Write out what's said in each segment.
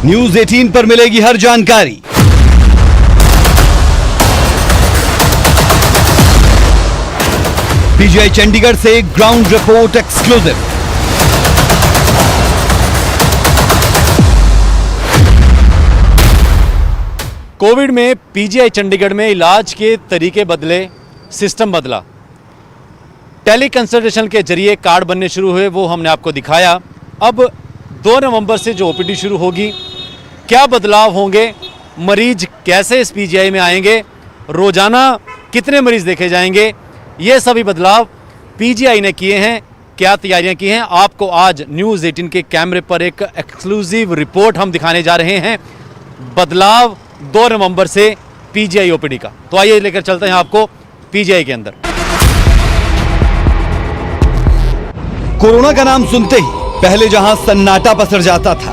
News 18 पर मिलेगी हर जानकारी। पीजीआई चंडीगढ़ से ग्राउंड रिपोर्ट एक्सक्लूसिव। कोविड में पीजीआई चंडीगढ़ में इलाज के तरीके बदले, सिस्टम बदला। टेली कंसल्टेशन के जरिए कार्ड बनने शुरू हुए, वो हमने आपको दिखाया। अब 2 नवंबर से जो ओपीडी शुरू होगी, क्या बदलाव होंगे, मरीज कैसे इस पीजीआई में आएंगे, रोजाना कितने मरीज देखे जाएंगे, ये सभी बदलाव पीजीआई ने किए हैं, क्या तैयारियां की हैं, आपको आज न्यूज़ 18 के कैमरे पर एक एक्सक्लूसिव रिपोर्ट हम दिखाने जा रहे हैं। बदलाव 2 नवंबर से पीजीआई ओपीडी का। तो आइए लेकर चलते हैं आपको पीजीआई के अंदर। कोरोना का नाम सुनते ही पहले जहां सन्नाटा पसर जाता था,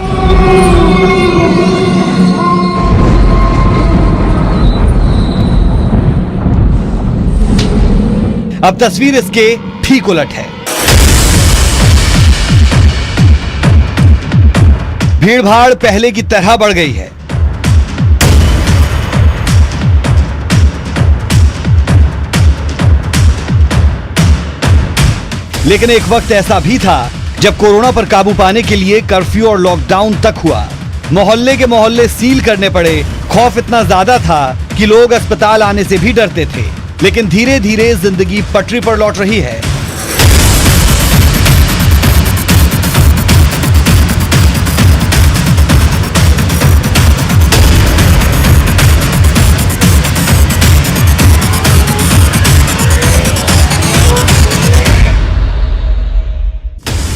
अब तस्वीर इसके ठीक उलट है। भीड़भाड़ पहले की तरह बढ़ गई है। लेकिन एक वक्त ऐसा भी था जब कोरोना पर काबू पाने के लिए कर्फ्यू और लॉकडाउन तक हुआ। मोहल्ले के मोहल्ले सील करने पड़े। खौफ इतना ज्यादा था कि लोग अस्पताल आने से भी डरते थे। लेकिन धीरे धीरे जिंदगी पटरी पर लौट रही है।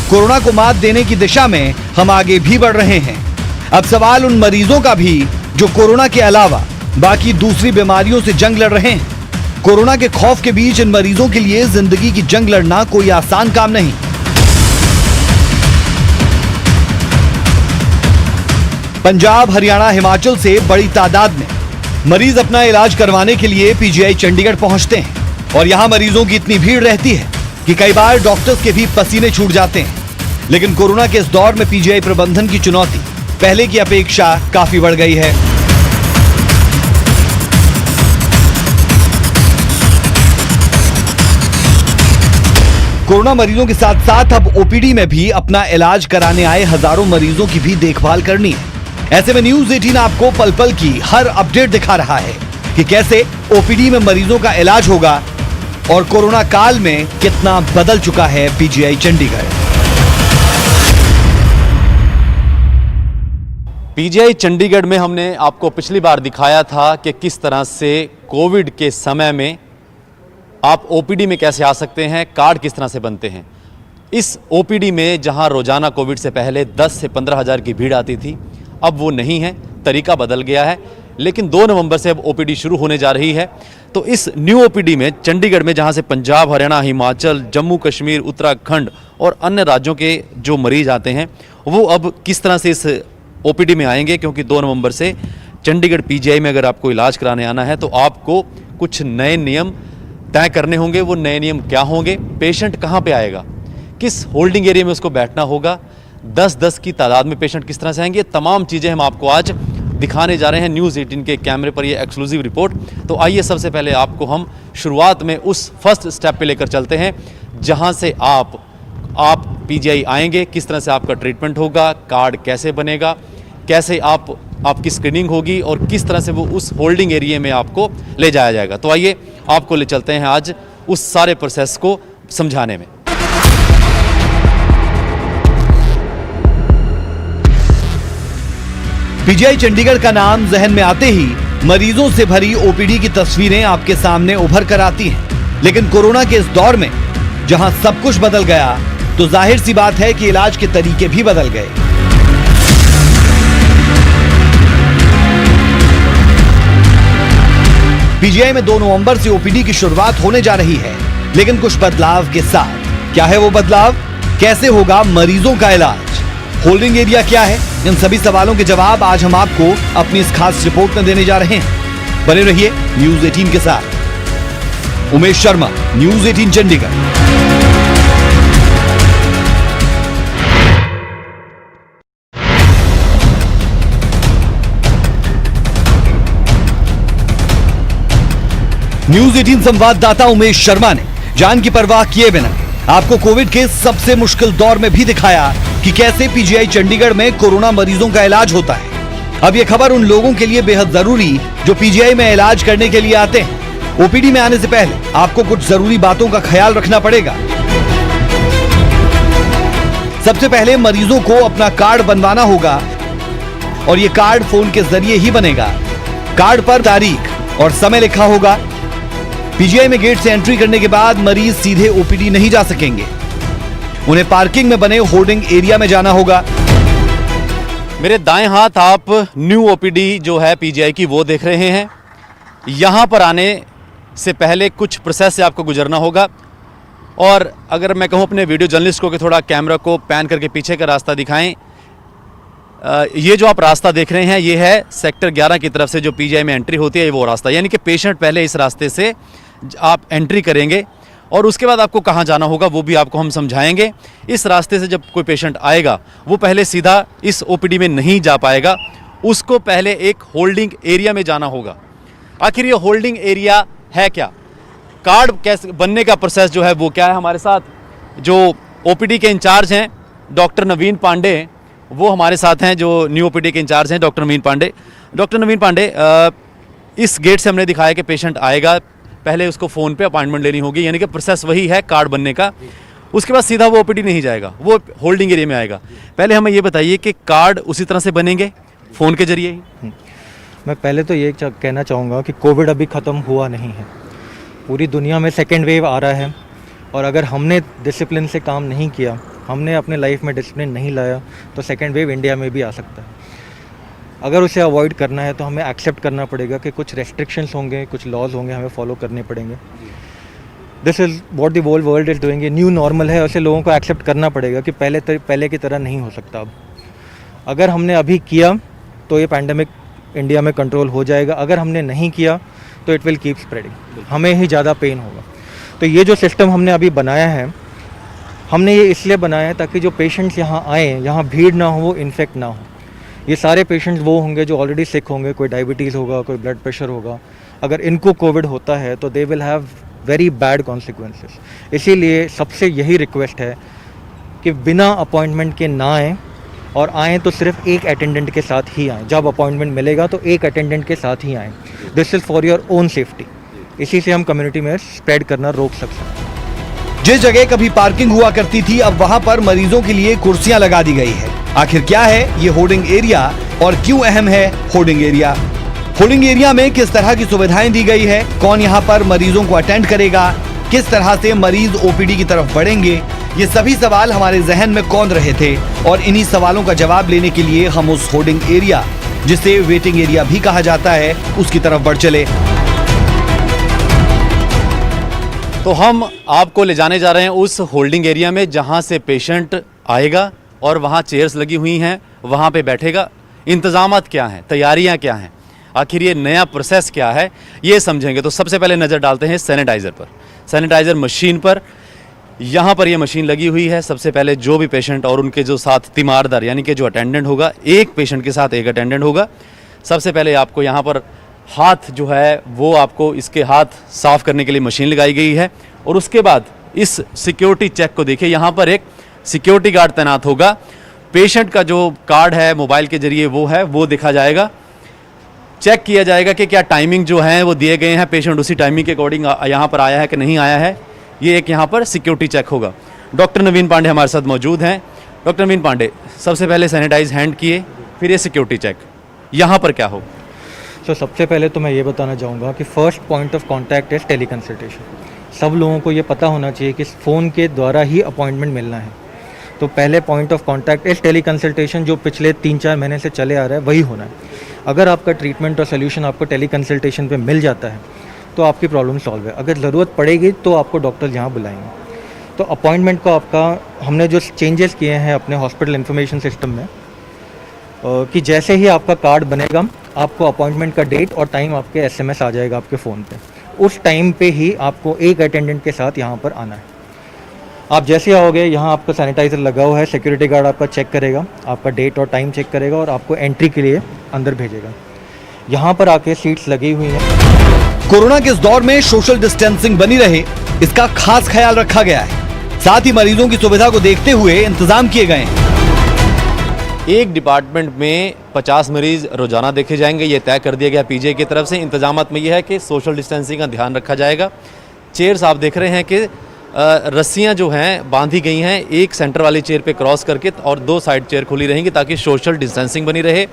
कोरोना को मात देने की दिशा में हम आगे भी बढ़ रहे हैं। अब सवाल उन मरीजों का भी जो कोरोना के अलावा बाकी दूसरी बीमारियों से जंग लड़ रहे हैं। कोरोना के खौफ के बीच इन मरीजों के लिए जिंदगी की जंग लड़ना कोई आसान काम नहीं। पंजाब, हरियाणा, हिमाचल से बड़ी तादाद में मरीज अपना इलाज करवाने के लिए पीजीआई चंडीगढ़ पहुंचते हैं और यहां मरीजों की इतनी भीड़ रहती है कि कई बार डॉक्टर्स के भी पसीने छूट जाते हैं। लेकिन कोरोना के इस दौर में पीजीआई प्रबंधन की चुनौती पहले की अपेक्षा काफी बढ़ गई है। कोरोना मरीजों के साथ साथ अब ओपीडी में भी अपना इलाज कराने आए हजारों मरीजों की भी देखभाल करनी है। ऐसे में न्यूज 18 आपको पल पल की हर अपडेट दिखा रहा है कि कैसे ओपीडी में मरीजों का इलाज होगा और कोरोना काल में कितना बदल चुका है पीजीआई चंडीगढ़। पीजीआई चंडीगढ़ में हमने आपको पिछली बार दिखाया था कि किस तरह से कोविड के समय में आप ओपीडी में कैसे आ सकते हैं, कार्ड किस तरह से बनते हैं। इस ओपीडी में जहां रोजाना कोविड से पहले 10 से 15 हज़ार की भीड़ आती थी, अब वो नहीं है, तरीका बदल गया है। लेकिन 2 नवंबर से अब ओपीडी शुरू होने जा रही है। तो इस न्यू ओपीडी में चंडीगढ़ में जहां से पंजाब, हरियाणा, हिमाचल, जम्मू कश्मीर, उत्तराखंड और अन्य राज्यों के जो मरीज आते हैं, वो अब किस तरह से इस ओपीडी में आएंगे, क्योंकि 2 नवंबर से चंडीगढ़ पीजीआई में अगर आपको इलाज कराने आना है तो आपको कुछ नए नियम तय करने होंगे। वो नए नियम क्या होंगे, पेशेंट कहाँ पे आएगा, किस होल्डिंग एरिया में उसको बैठना होगा, 10-10 की तादाद में पेशेंट किस तरह से आएंगे, तमाम चीज़ें हम आपको आज दिखाने जा रहे हैं न्यूज़ 18 के कैमरे पर, ये एक्सक्लूसिव रिपोर्ट। तो आइए सबसे पहले आपको हम शुरुआत में उस फर्स्ट स्टेप पे लेकर चलते हैं जहां से आप पीजीआई आएंगे, किस तरह से आपका ट्रीटमेंट होगा, कार्ड कैसे बनेगा, कैसे आपकी स्क्रीनिंग होगी और किस तरह से वो उस होल्डिंग एरिया में आपको ले जाया जाएगा। तो आइए आपको ले चलते हैं आज उस सारे प्रोसेस को समझाने में। पीजीआई चंडीगढ़ का नाम जहन में आते ही मरीजों से भरी ओपीडी की तस्वीरें आपके सामने उभर कर आती हैं। लेकिन कोरोना के इस दौर में जहां सब कुछ बदल गया, तो जाहिर सी बात है कि इलाज के तरीके भी बदल गए। पीजीआई में 2 नवंबर से ओपीडी की शुरुआत होने जा रही है, लेकिन कुछ बदलाव के साथ। क्या है वो बदलाव, कैसे होगा मरीजों का इलाज, होल्डिंग एरिया क्या है, इन सभी सवालों के जवाब आज हम आपको अपनी इस खास रिपोर्ट में देने जा रहे हैं। बने रहिए न्यूज 18 के साथ। उमेश शर्मा, न्यूज 18 चंडीगढ़। न्यूज 18 संवाददाता उमेश शर्मा ने जान की परवाह किए बिना आपको कोविड के सबसे मुश्किल दौर में भी दिखाया कि कैसे पीजीआई चंडीगढ़ में कोरोना मरीजों का इलाज होता है। अब ये खबर उन लोगों के लिए बेहद जरूरी जो पीजीआई में इलाज करने के लिए आते हैं। ओपीडी में आने से पहले आपको कुछ जरूरी बातों का ख्याल रखना पड़ेगा। सबसे पहले मरीजों को अपना कार्ड बनवाना होगा और ये कार्ड फोन के जरिए ही बनेगा। कार्ड पर तारीख और समय लिखा होगा। पीजीआई में गेट से एंट्री करने के बाद मरीज सीधे ओपीडी नहीं जा सकेंगे। उन्हें पार्किंग में बने होर्डिंग एरिया में जाना होगा। मेरे दाएं हाथ आप न्यू ओपीडी जो है पीजीआई की वो देख रहे हैं। यहाँ पर आने से पहले कुछ प्रोसेस से आपको गुजरना होगा। और अगर मैं कहूँ अपने वीडियो जर्नलिस्ट को कि थोड़ा कैमरा को पैन करके पीछे का रास्ता दिखाएं, ये जो आप रास्ता देख रहे हैं ये है सेक्टर 11 की तरफ से जो पीजीआई में एंट्री होती है, ये वो रास्ता, यानी कि पेशेंट पहले इस रास्ते से आप एंट्री करेंगे और उसके बाद आपको कहाँ जाना होगा वो भी आपको हम समझाएंगे। इस रास्ते से जब कोई पेशेंट आएगा वो पहले सीधा इस ओपीडी में नहीं जा पाएगा, उसको पहले एक होल्डिंग एरिया में जाना होगा। आखिर ये होल्डिंग एरिया है क्या, कार्ड कैसे बनने का प्रोसेस जो है वो क्या है, हमारे साथ जो ओपीडी के इंचार्ज हैं डॉक्टर नवीन पांडे, वो हमारे साथ हैं, जो न्यू ओपीडी के इंचार्ज हैं डॉक्टर नवीन पांडे। डॉक्टर नवीन पांडे, इस गेट से हमने दिखाया कि पेशेंट आएगा, पहले उसको फ़ोन पे अपॉइंटमेंट लेनी होगी, यानी कि प्रोसेस वही है कार्ड बनने का। उसके बाद सीधा वो ओपीडी नहीं जाएगा, वो होल्डिंग एरिया में आएगा। पहले हमें ये बताइए कि कार्ड उसी तरह से बनेंगे फ़ोन के जरिए ही? मैं पहले तो ये कहना चाहूँगा कि कोविड अभी ख़त्म हुआ नहीं है। पूरी दुनिया में सेकेंड वेव आ रहा है और अगर हमने डिसिप्लिन से काम नहीं किया, हमने अपने लाइफ में डिसिप्लिन नहीं लाया, तो सेकेंड वेव इंडिया में भी आ सकता है। अगर उसे अवॉइड करना है तो हमें एक्सेप्ट करना पड़ेगा कि कुछ रेस्ट्रिक्शंस होंगे, कुछ लॉज होंगे, हमें फॉलो करने पड़ेंगे। This is what the whole world is doing. ये न्यू नॉर्मल है, उसे लोगों को एक्सेप्ट करना पड़ेगा कि पहले की तरह नहीं हो सकता। अब अगर हमने अभी किया तो ये पैंडेमिक इंडिया में कंट्रोल हो जाएगा, अगर हमने नहीं किया तो इट विल कीप स्प्रेडिंग, हमें ही ज़्यादा पेन होगा। तो ये जो सिस्टम हमने अभी बनाया है, हमने ये इसलिए बनाया है ताकि जो पेशेंट्स यहाँ आएँ, यहाँ भीड़ ना हो, वो इन्फेक्ट ना हो। ये सारे पेशेंट्स वो होंगे जो ऑलरेडी सिक होंगे, कोई डायबिटीज़ होगा, कोई ब्लड प्रेशर होगा। अगर इनको कोविड होता है तो they will have very bad consequences. इसीलिए सबसे यही रिक्वेस्ट है कि बिना अपॉइंटमेंट के ना आएँ, और आएँ तो सिर्फ एक अटेंडेंट के साथ ही आएँ। जब अपॉइंटमेंट मिलेगा तो एक अटेंडेंट के साथ ही आएँ। This is for your own safety. इसी से हम कम्युनिटी में स्प्रेड करना रोक सकते हैं। जिस जगह कभी पार्किंग हुआ करती थी, अब वहां पर मरीजों के लिए कुर्सियां लगा दी गई है। आखिर क्या है ये होर्डिंग एरिया और क्यों अहम है होर्डिंग एरिया? होर्डिंग एरिया में किस तरह की सुविधाएं दी गई है, कौन यहाँ पर मरीजों को अटेंड करेगा, किस तरह से मरीज ओपीडी की तरफ बढ़ेंगे, ये सभी सवाल हमारे जहन में कौंध रहे थे और इन्हीं सवालों का जवाब लेने के लिए हम उस होर्डिंग एरिया, जिसे वेटिंग एरिया भी कहा जाता है, उसकी तरफ बढ़ चले। तो हम आपको ले जाने जा रहे हैं उस होल्डिंग एरिया में जहां से पेशेंट आएगा और वहां चेयर्स लगी हुई हैं, वहां पे बैठेगा। इंतजामात क्या हैं, तैयारियां क्या हैं, आखिर ये नया प्रोसेस क्या है, ये समझेंगे। तो सबसे पहले नज़र डालते हैं सैनिटाइज़र पर, सैनिटाइज़र मशीन पर। यहाँ पर ये मशीन लगी हुई है। सबसे पहले जो भी पेशेंट और उनके जो साथ तीमारदार यानी कि जो अटेंडेंट होगा, एक पेशेंट के साथ एक अटेंडेंट होगा। सबसे पहले आपको यहाँ पर हाथ जो है वो आपको इसके हाथ साफ़ करने के लिए मशीन लगाई गई है। और उसके बाद इस सिक्योरिटी चेक को देखिए, यहाँ पर एक सिक्योरिटी गार्ड तैनात होगा। पेशेंट का जो कार्ड है मोबाइल के जरिए वो दिखा जाएगा, चेक किया जाएगा कि क्या टाइमिंग जो है वो दिए गए हैं, पेशेंट उसी टाइमिंग के अकॉर्डिंग यहाँ पर आया है कि नहीं आया है। ये एक यहाँ पर सिक्योरिटी चेक होगा। डॉक्टर नवीन पांडे हमारे साथ मौजूद हैं। डॉक्टर नवीन पांडे, सबसे पहले सैनिटाइज हैंड किए, फिर ये सिक्योरिटी चेक, यहाँ पर क्या हो? तो सबसे पहले तो मैं ये बताना चाहूँगा कि first point of contact is teleconsultation. सब लोगों को ये पता होना चाहिए कि फ़ोन के द्वारा ही अपॉइंटमेंट मिलना है। तो पहले point of contact is teleconsultation, जो पिछले 3-4 महीने से चले आ रहा है वही होना है। अगर आपका ट्रीटमेंट और सोल्यूशन आपको टेली कंसल्टेशन पे मिल जाता है तो आपकी प्रॉब्लम सॉल्व है। अगर ज़रूरत पड़ेगी तो आपको डॉक्टर यहाँ बुलाएंगे। तो अपॉइंटमेंट को आपका हमने जो चेंजेस किए हैं अपने हॉस्पिटल इन्फॉर्मेशन सिस्टम में, कि जैसे ही आपका कार्ड बनेगा आपको अपॉइंटमेंट का डेट और टाइम आपके SMS आ जाएगा आपके फ़ोन पे। उस टाइम पे ही आपको एक अटेंडेंट के साथ यहाँ पर आना है। आप जैसे आओगे, यहाँ आपका सैनिटाइज़र लगा हुआ है, सिक्योरिटी गार्ड आपका चेक करेगा, आपका डेट और टाइम चेक करेगा और आपको एंट्री के लिए अंदर भेजेगा। यहाँ पर आके सीट्स लगी हुई हैं। कोरोना के इस दौर में सोशल डिस्टेंसिंग बनी रहे, इसका खास ख्याल रखा गया है। साथ ही मरीजों की सुविधा को देखते हुए इंतजाम किए गए हैं। एक डिपार्टमेंट में 50 मरीज रोजाना देखे जाएंगे, ये तय कर दिया गया पीजीआई की तरफ से। इंतजामात में यह है कि सोशल डिस्टेंसिंग का ध्यान रखा जाएगा। चेयर्स आप देख रहे हैं कि रस्सियां जो हैं बांधी गई हैं, एक सेंटर वाली चेयर पे क्रॉस करके, और 2 साइड चेयर खुली रहेंगी ताकि सोशल डिस्टेंसिंग बनी रहे।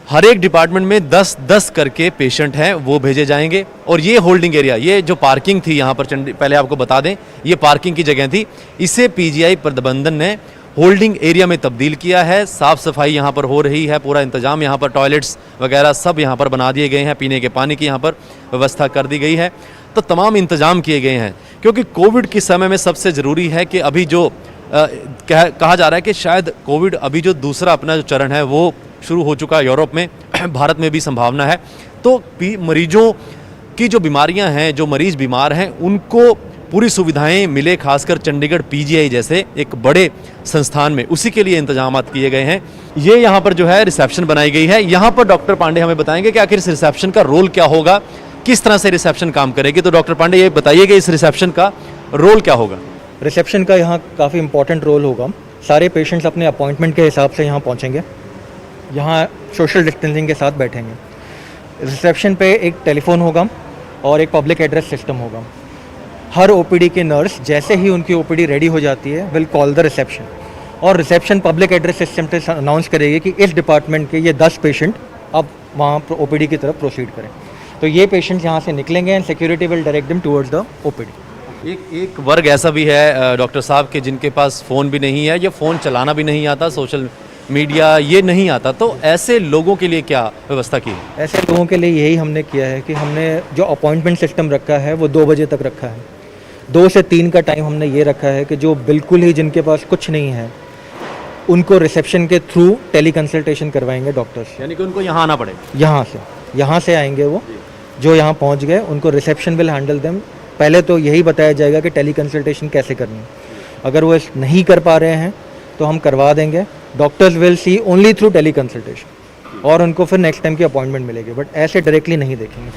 हर एक डिपार्टमेंट में 10-10 करके पेशेंट हैं, वो भेजे जाएंगे। और ये होल्डिंग एरिया, ये जो पार्किंग थी यहाँ पर, पहले आपको बता दें, ये पार्किंग की जगह थी, इसे पीजीआई प्रबंधन ने होल्डिंग एरिया में तब्दील किया है। साफ़ सफाई यहाँ पर हो रही है, पूरा इंतजाम यहाँ पर, टॉयलेट्स वगैरह सब यहाँ पर बना दिए गए हैं, पीने के पानी की यहाँ पर व्यवस्था कर दी गई है। तो तमाम इंतजाम किए गए हैं, क्योंकि कोविड के समय में सबसे ज़रूरी है कि अभी जो कहा जा रहा है कि शायद कोविड अभी जो दूसरा अपना जो चरण है वो शुरू हो चुका है यूरोप में, भारत में भी संभावना है। तो मरीजों की जो बीमारियां हैं, जो मरीज बीमार हैं, उनको पूरी सुविधाएं मिले, खासकर चंडीगढ़ पीजीआई जैसे एक बड़े संस्थान में, उसी के लिए इंतजाम किए गए हैं। ये यहाँ पर जो है रिसेप्शन बनाई गई है। यहाँ पर डॉक्टर पांडे हमें बताएंगे कि आखिर इस रिसेप्शन का रोल क्या होगा, किस तरह से रिसेप्शन काम करेगी। तो डॉक्टर पांडे ये बताइए कि इस रिसेप्शन का रोल क्या होगा। रिसेप्शन का यहाँ काफ़ी इंपॉर्टेंट रोल होगा। सारे पेशेंट्स अपने अपॉइंटमेंट के हिसाब से यहाँ पहुँचेंगे, यहाँ सोशल डिस्टेंसिंग के साथ बैठेंगे। रिसेप्शन पे एक टेलीफोन होगा और एक पब्लिक एड्रेस सिस्टम होगा। हर ओपीडी के नर्स जैसे ही उनकी ओपीडी रेडी हो जाती है विल कॉल द रिसेप्शन, और रिसेप्शन पब्लिक एड्रेस सिस्टम से अनाउंस करेगी कि इस डिपार्टमेंट के ये 10 पेशेंट अब वहाँ ओपीडी की तरफ प्रोसीड करें। तो ये पेशेंट्स यहाँ से निकलेंगे and security will direct them towards the OPD. एक वर्ग ऐसा भी है डॉक्टर साहब के जिनके पास फ़ोन भी नहीं है, या फ़ोन चलाना भी नहीं आता, सोशल मीडिया ये नहीं आता, तो ऐसे लोगों के लिए क्या व्यवस्था की है? ऐसे लोगों के लिए यही हमने किया है कि हमने जो अपॉइंटमेंट सिस्टम रखा है वो 2 बजे तक रखा है। 2 से 3 का टाइम हमने ये रखा है कि जो बिल्कुल ही जिनके पास कुछ नहीं है उनको रिसेप्शन के थ्रू टेली कंसल्टेशन करवाएंगे डॉक्टर्स। यानी कि उनको यहाँ आना पड़े, यहाँ से आएंगे वो, जो यहाँ पहुँच गए उनको रिसेप्शन विल हैंडल देम। पहले तो यही बताया जाएगा कि टेली कंसल्टेशन कैसे करनी है। अगर वो नहीं कर पा रहे हैं तो हम करवा देंगे। Doctors will see only through teleconsultation, और उनको फिर नेक्स्ट टाइम की अपॉइंटमेंट मिलेगी, बट ऐसे डायरेक्टली नहीं देखेंगे।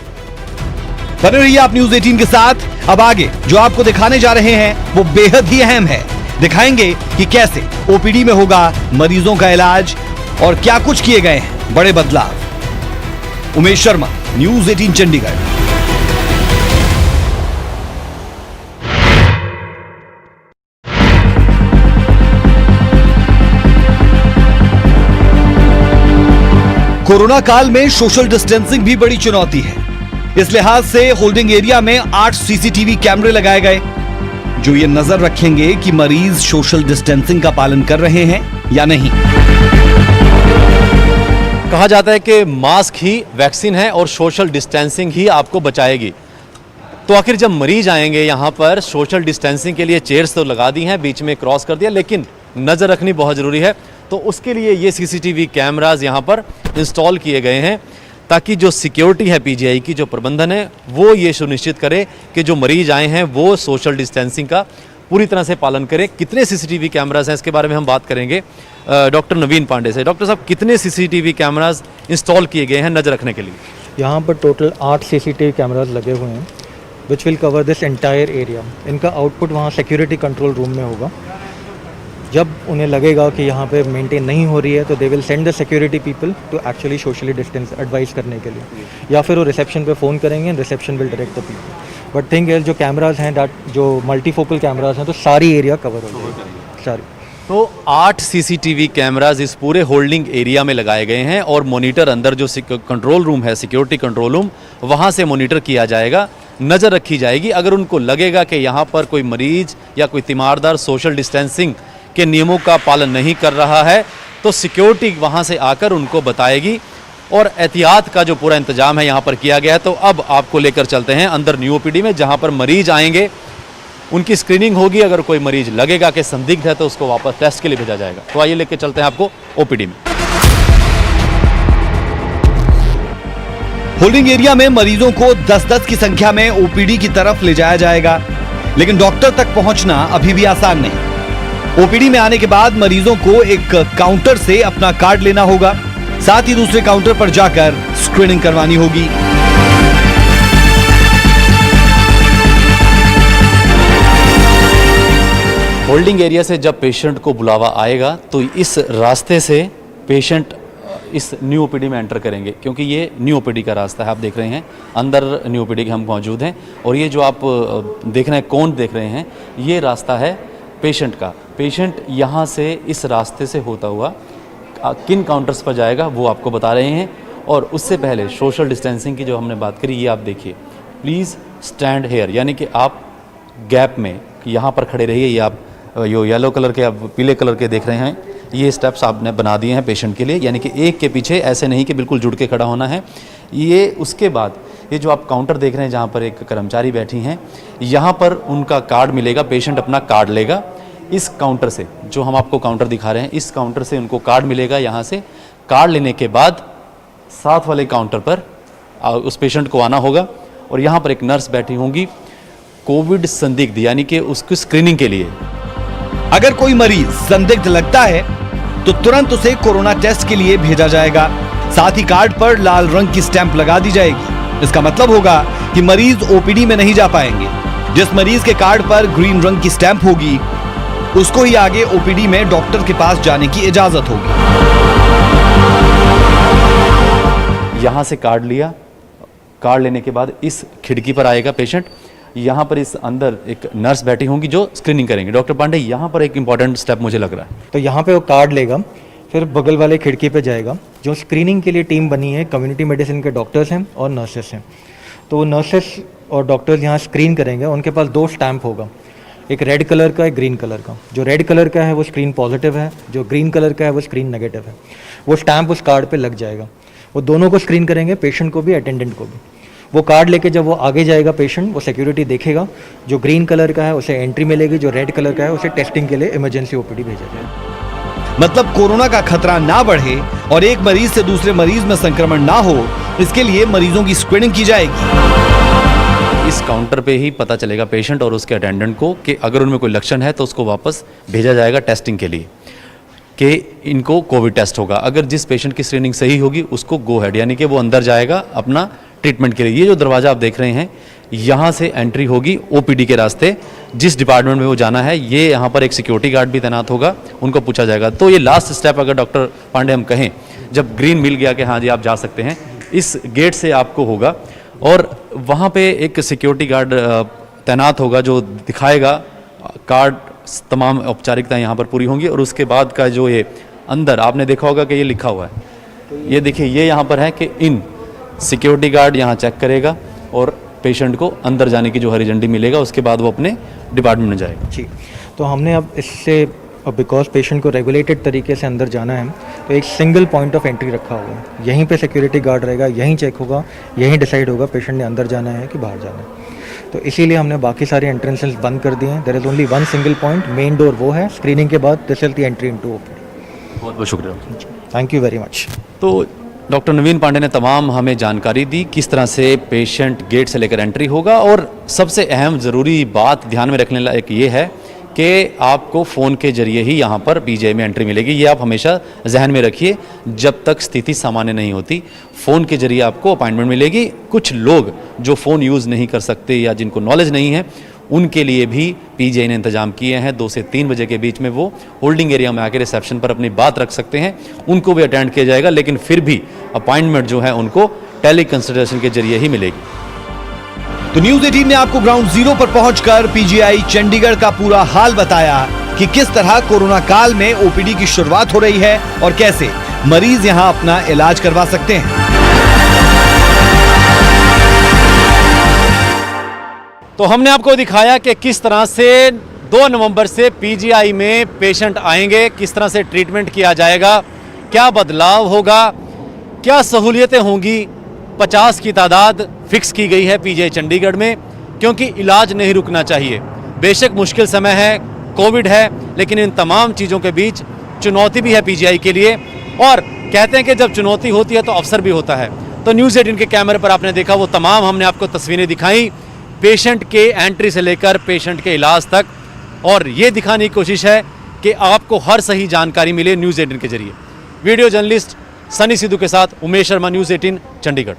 बने रहिए आप न्यूज़ 18 के साथ। अब आगे जो आपको दिखाने जा रहे हैं वो बेहद ही अहम है। दिखाएंगे कि कैसे ओपीडी में होगा मरीजों का इलाज और क्या कुछ किए गए हैं बड़े बदलाव। उमेश शर्मा, न्यूज़ 18 चंडीगढ़। कोरोना काल में सोशल डिस्टेंसिंग भी बड़ी चुनौती है। इस लिहाज से होल्डिंग एरिया में 8 सीसीटीवी कैमरे लगाए गए, जो ये नजर रखेंगे कि मरीज सोशल डिस्टेंसिंग का पालन कर रहे हैं या नहीं। कहा जाता है कि मास्क ही वैक्सीन है और सोशल डिस्टेंसिंग ही आपको बचाएगी। तो आखिर जब मरीज आएंगे यहाँ पर, सोशल डिस्टेंसिंग के लिए चेयर्स तो लगा दी हैं, बीच में क्रॉस कर दिया, लेकिन नज़र रखनी बहुत ज़रूरी है। तो उसके लिए ये सीसीटीवी कैमरास यहाँ पर इंस्टॉल किए गए हैं, ताकि जो सिक्योरिटी है पीजीआई की, जो प्रबंधन है, वो ये सुनिश्चित करे कि जो मरीज आए हैं वो सोशल डिस्टेंसिंग का पूरी तरह से पालन करें। कितने सीसीटीवी कैमरास हैं इसके बारे में हम बात करेंगे डॉक्टर नवीन पांडे से। डॉक्टर साहब, कितने सीसीटीवी कैमरास इंस्टॉल किए गए हैं नज़र रखने के लिए? यहाँ पर टोटल 8 सीसीटीवी कैमरास लगे हुए हैं, which will cover this entire area. इनका आउटपुट वहाँ सिक्योरिटी कंट्रोल रूम में होगा। जब उन्हें लगेगा कि यहाँ पे मेंटेन नहीं हो रही है तो they will send the security people to actually socially distance advice करने के लिए, या फिर वो रिसेप्शन पे फ़ोन करेंगे, reception will direct the people. But thing is, जो कैमराज हैं, जो मल्टीफोकल कैमराज हैं, तो सारी एरिया कवर हो जाएगी सारी। तो 8 सीसीटीवी कैमराज इस पूरे होल्डिंग एरिया में लगाए गए हैं, और मॉनिटर अंदर जो कंट्रोल रूम है, सिक्योरिटी कंट्रोल रूम, वहाँ से मॉनिटर किया जाएगा, नज़र रखी जाएगी। अगर उनको लगेगा कि यहाँ पर कोई मरीज या कोई तीमारदार सोशल डिस्टेंसिंग के नियमों का पालन नहीं कर रहा है, तो सिक्योरिटी वहाँ से आकर उनको बताएगी, और एहतियात का जो पूरा इंतजाम है यहाँ पर किया गया है। तो अब आपको लेकर चलते हैं अंदर न्यू ओपीडी में, जहाँ पर मरीज आएंगे, उनकी स्क्रीनिंग होगी। अगर कोई मरीज लगेगा कि संदिग्ध है तो उसको वापस टेस्ट के लिए भेजा जाएगा। तो आइए लेकर चलते हैं आपको ओपीडी में। होल्डिंग एरिया में मरीजों को 10-10 की संख्या में ओपीडी की तरफ ले जाया जाएगा, लेकिन डॉक्टर तक पहुंचना अभी भी आसान नहीं। ओपीडी में आने के बाद मरीजों को एक काउंटर से अपना कार्ड लेना होगा, साथ ही दूसरे काउंटर पर जाकर स्क्रीनिंग करवानी होगी। होल्डिंग एरिया से जब पेशेंट को बुलावा आएगा तो इस रास्ते से पेशेंट इस न्यू ओपीडी में एंटर करेंगे, क्योंकि ये न्यू ओपीडी का रास्ता है। आप देख रहे हैं अंदर न्यू ओपीडी के हम मौजूद हैं, और ये जो आप देख रहे हैं, कौन देख रहे हैं, ये रास्ता है पेशेंट का। पेशेंट यहाँ से इस रास्ते से होता हुआ किन काउंटर्स पर जाएगा वो आपको बता रहे हैं। और उससे पहले सोशल डिस्टेंसिंग की जो हमने बात करी, ये आप देखिए, प्लीज़ स्टैंड हेयर, यानी कि आप गैप में यहाँ पर खड़े रहिए। ये आप यो येलो कलर के, आप पीले कलर के देख रहे हैं, ये स्टेप्स आपने बना दिए हैं पेशेंट के लिए, यानी कि एक के पीछे ऐसे नहीं कि बिल्कुल जुड़ के खड़ा होना है। ये उसके बाद ये जो आप काउंटर देख रहे हैं जहाँ पर एक कर्मचारी बैठी हैं, यहाँ पर उनका कार्ड मिलेगा, पेशेंट अपना कार्ड लेगा। इस काउंटर से, जो हम आपको काउंटर दिखा रहे हैं, इस काउंटर से उनको कार्ड मिलेगा। यहाँ से कार्ड लेने के बाद साथ वाले काउंटर पर उस पेशेंट को आना होगा, और यहाँ पर एक नर्स बैठी होंगी कोविड संदिग्ध, यानी कि उसकी स्क्रीनिंग के लिए। अगर कोई मरीज संदिग्ध लगता है तो तुरंत उसे कोरोना टेस्ट के लिए भेजा जाएगा। साथ ही कार्ड पर लाल रंग की स्टैंप लगा दी जाएगी। इसका मतलब होगा कि मरीज ओपीडी में नहीं जा पाएंगे। जिस मरीज के कार्ड पर ग्रीन रंग की स्टैंप होगी, उसको ही आगे ओपीडी में डॉक्टर के पास जाने की इजाजत होगी। यहाँ से कार्ड लिया, कार्ड लेने के बाद इस खिड़की पर आएगा पेशेंट। यहाँ पर इस अंदर एक नर्स बैठी होंगी जो स्क्रीनिंग करेंगे। डॉक्टर पांडे, यहाँ पर एक इंपॉर्टेंट स्टेप मुझे लग रहा है। तो यहाँ पे वो कार्ड लेगा, फिर बगल वाले खिड़की पे जाएगा। जो स्क्रीनिंग के लिए टीम बनी है, कम्युनिटी मेडिसिन के डॉक्टर्स हैं और नर्सेस हैं। तो वो नर्सेस और डॉक्टर्स यहाँ स्क्रीन करेंगे। उनके पास 2 स्टैंप होगा, एक रेड कलर का, एक ग्रीन कलर का। जो रेड कलर का है वो स्क्रीन पॉजिटिव है, जो ग्रीन कलर का है वो स्क्रीन नेगेटिव है। वो स्टैंप उस कार्ड पे लग जाएगा। वो दोनों को स्क्रीन करेंगे, पेशेंट को भी, अटेंडेंट को भी। वो कार्ड लेके जब वो आगे जाएगा पेशेंट, वो सिक्योरिटी देखेगा। जो ग्रीन कलर का है उसे एंट्री मिलेगी, जो रेड कलर का है उसे टेस्टिंग के लिए इमरजेंसी ओपीडी भेजा जाएगा। मतलब कोरोना का खतरा ना बढ़े और एक मरीज से दूसरे मरीज में संक्रमण ना हो, इसके लिए मरीजों की स्क्रीनिंग की जाएगी। इस काउंटर पे ही पता चलेगा पेशेंट और उसके अटेंडेंट को कि अगर उनमें कोई लक्षण है तो उसको वापस भेजा जाएगा टेस्टिंग के लिए, कि इनको कोविड टेस्ट होगा। अगर जिस पेशेंट की स्क्रीनिंग सही होगी उसको गो हेड, यानी कि वो अंदर जाएगा अपना ट्रीटमेंट के लिए। ये जो दरवाज़ा आप देख रहे हैं, यहाँ से एंट्री होगी ओपीडी के रास्ते। जिस डिपार्टमेंट में वो जाना है, ये यहाँ पर एक सिक्योरिटी गार्ड भी तैनात होगा, उनको पूछा जाएगा। तो ये लास्ट स्टेप, अगर डॉक्टर पांडे हम कहें, जब ग्रीन मिल गया कि हाँ जी आप जा सकते हैं, इस गेट से आपको होगा, और वहाँ पे एक सिक्योरिटी गार्ड तैनात होगा जो दिखाएगा कार्ड। तमाम औपचारिकताएं यहाँ पर पूरी होंगी, और उसके बाद का जो ये अंदर आपने देखा होगा कि ये लिखा हुआ है, ये देखिए, ये यहाँ पर है कि इन सिक्योरिटी गार्ड यहाँ चेक करेगा और पेशेंट को अंदर जाने की जो हरी झंडी मिलेगा, उसके बाद वो अपने डिपार्टमेंट में जाएगा। जी, तो हमने अब इससे, बिकॉज पेशेंट को रेगुलेटेड तरीके से अंदर जाना है, तो एक सिंगल पॉइंट ऑफ एंट्री रखा हुआ है। यहीं पे सिक्योरिटी गार्ड रहेगा, यहीं चेक होगा, यहीं डिसाइड होगा पेशेंट ने अंदर जाना है कि बाहर जाना है। तो इसीलिए हमने बाकी सारे एंट्रेंसेस बंद कर दिए हैं। There is only one single point, main door वो है। स्क्रीनिंग के बाद this is the entry into OPD. बहुत बहुत शुक्रिया, थैंक यू वेरी मच। तो डॉक्टर नवीन पांडे ने तमाम हमें जानकारी दी किस तरह से पेशेंट गेट से लेकर एंट्री होगा। और सबसे अहम ज़रूरी बात ध्यान में रखने लायक ये है कि आपको फ़ोन के जरिए ही यहाँ पर पीजीआई में एंट्री मिलेगी। ये आप हमेशा जहन में रखिए, जब तक स्थिति सामान्य नहीं होती, फ़ोन के जरिए आपको अपॉइंटमेंट मिलेगी। कुछ लोग जो फ़ोन यूज़ नहीं कर सकते या जिनको नॉलेज नहीं है, उनके लिए भी पीजीआई ने इंतजाम किए हैं। 2 से 3 बजे के बीच में वो होल्डिंग एरिया में आके रिसेप्शन पर अपनी बात रख सकते हैं, उनको भी अटेंड किया जाएगा। लेकिन फिर भी अपॉइंटमेंट जो है उनको टेली कंसल्टेशन के जरिए ही मिलेगी। तो न्यूज 18 ने आपको ग्राउंड जीरो पर पहुंचकर पीजीआई चंडीगढ़ का पूरा हाल बताया कि किस तरह कोरोना काल में ओपीडी की शुरुआत हो रही है और कैसे मरीज यहां अपना इलाज करवा सकते हैं। तो हमने आपको दिखाया कि किस तरह से 2 नवंबर से पीजीआई में पेशेंट आएंगे, किस तरह से ट्रीटमेंट किया जाएगा, क्या बदलाव होगा, क्या सहूलियतें होंगी। 50 की तादाद फिक्स की गई है पीजीआई चंडीगढ़ में, क्योंकि इलाज नहीं रुकना चाहिए। बेशक मुश्किल समय है, कोविड है, लेकिन इन तमाम चीज़ों के बीच चुनौती भी है पीजीआई के लिए। और कहते हैं कि जब चुनौती होती है तो अवसर भी होता है। तो न्यूज़ 18 के कैमरे पर आपने देखा, वो तमाम हमने आपको तस्वीरें दिखाई, पेशेंट के एंट्री से लेकर पेशेंट के इलाज तक। और ये दिखाने की कोशिश है कि आपको हर सही जानकारी मिले न्यूज़ 18 के जरिए। वीडियो जर्नलिस्ट सनी सिद्धू के साथ उमेश शर्मा, न्यूज़ 18 चंडीगढ़।